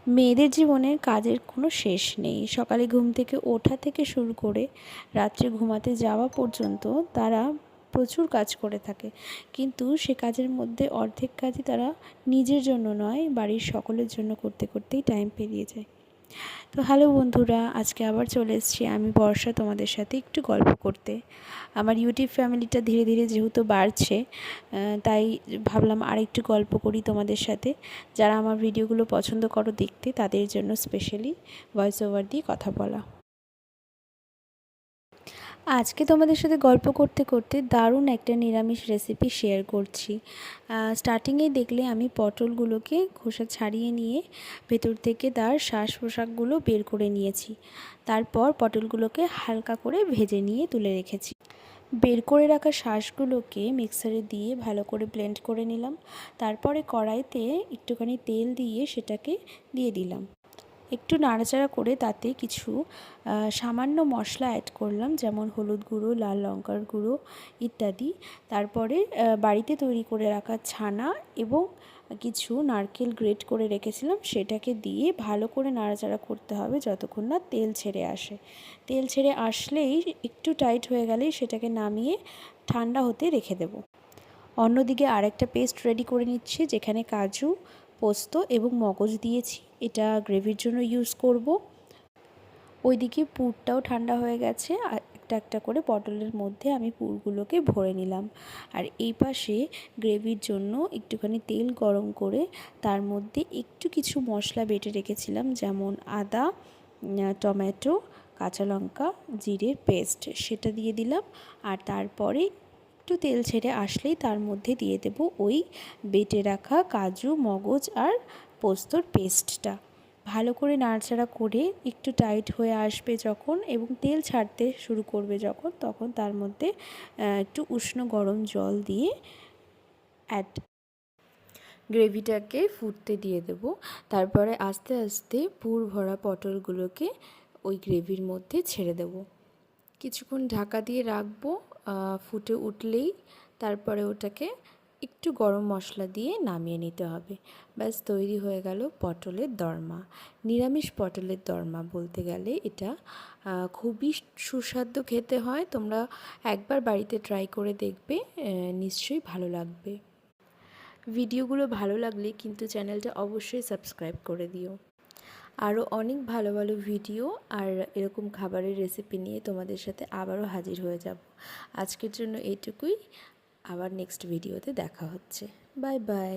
মেয়েদের জীবনের কাজের কোনো শেষ নেই। সকালে ঘুম থেকে ওঠা থেকে শুরু করে রাত্রে ঘুমাতে যাওয়া পর্যন্ত তারা প্রচুর কাজ করে থাকে, কিন্তু সে কাজের মধ্যে অর্ধেক কাজই তারা নিজের জন্য নয়, বাড়ির সকলের জন্য করতে করতেই টাইম পেরিয়ে যায়। তো হ্যালো বন্ধুরা, আজকে আবার চলে এসেছি আমি বর্ষা তোমাদের সাথে একটু গল্প করতে। আমার ইউটিউব ফ্যামিলিটা ধীরে ধীরে যেহেতু বাড়ছে, তাই ভাবলাম আর একটু গল্প করি তোমাদের সাথে। যারা আমার ভিডিওগুলো পছন্দ করো দেখতে, তাদের জন্য স্পেশালি ভয়েস ওভার দিয়ে কথা বলা। আজকে তোমাদের সাথে গল্প করতে করতে দারুণ একটা নিরামিষ রেসিপি শেয়ার করছি। স্টার্টিংয়েই দেখলে আমি পটলগুলোকে খোসা ছাড়িয়ে নিয়ে ভেতর থেকে তার শ্বাস প্রশ্বাসগুলো বের করে নিয়েছি। তারপর পটলগুলোকে হালকা করে ভেজে নিয়ে তুলে রেখেছি। বের করে রাখা শাঁসগুলোকে মিক্সারে দিয়ে ভালো করে ব্লেন্ড করে নিলাম। তারপরে কড়াইতে একটুখানি তেল দিয়ে সেটাকে দিয়ে দিলাম। একটু নাড়াচাড়া করে তাতে কিছু সামান্য মশলা অ্যাড করলাম, যেমন হলুদ গুঁড়ো, লাল লঙ্কার গুঁড়ো ইত্যাদি। তারপরে বাড়িতে তৈরি করে রাখা ছানা এবং কিছু নারকেল গ্রেট করে রেখেছিলাম, সেটাকে দিয়ে ভালো করে নাড়াচাড়া করতে হবে যতক্ষণ না তেল ছেড়ে আসে। তেল ছেড়ে আসলেই একটু টাইট হয়ে গেলেই সেটাকে নামিয়ে ঠান্ডা হতে রেখে দেব। অন্যদিকে আরেকটা পেস্ট রেডি করে নিচ্ছি, যেখানে কাজু, পোস্ত এবং মগজ দিয়েছি। এটা গ্রেভির জন্য ইউজ করব। ওইদিকে পুরটাও ঠান্ডা হয়ে গেছে, আর একটা একটা করে পটলের মধ্যে আমি পুরগুলোকে ভরে নিলাম। আর এই পাশে গ্রেভির জন্য একটুখানি তেল গরম করে তার মধ্যে একটু কিছু মশলা বেটে রেখেছিলাম, যেমন আদা, টমেটো, কাঁচা লঙ্কা, জিরের পেস্ট, সেটা দিয়ে দিলাম। আর তারপরে একটু তেল ছেড়ে আসলেই তার মধ্যে দিয়ে দেব ওই বেটে রাখা কাজু, মগজ আর পোস্তর পেস্টটা। ভালো করে নাড়াচাড়া করে একটু টাইট হয়ে আসবে যখন এবং তেল ছাড়তে শুরু করবে যখন, তখন তার মধ্যে একটু উষ্ণ গরম জল দিয়ে গ্রেভিটাকে ফুটতে দিয়ে দেব। তারপরে আস্তে আস্তে পুর ভরা পটলগুলোকে ওই গ্রেভির মধ্যে ছেড়ে দেব। কিছুক্ষণ ঢাকা দিয়ে রাখবো। ফুটে উঠলেই তারপরে ওটাকে একটু গরম মশলা দিয়ে নামিয়ে নিতে হবে। ব্যাস তৈরি হয়ে গেল পটলের দরমা। নিরামিষ পটলের দরমা বলতে গেলে এটা খুবই সুস্বাদু খেতে হয়। তোমরা একবার বাড়িতে ট্রাই করে দেখবে, নিশ্চয়ই ভালো লাগবে। ভিডিওগুলো ভালো লাগলে কিন্তু চ্যানেলটা অবশ্যই সাবস্ক্রাইব করে দিও। আরও অনেক ভালো ভালো ভিডিও আর এরকম খাবারের রেসিপি নিয়ে তোমাদের সাথে আবারও হাজির হয়ে যাব। আজকের জন্য এইটুকুই। আবার নেক্সট ভিডিওতে দেখা হচ্ছে। Bye bye.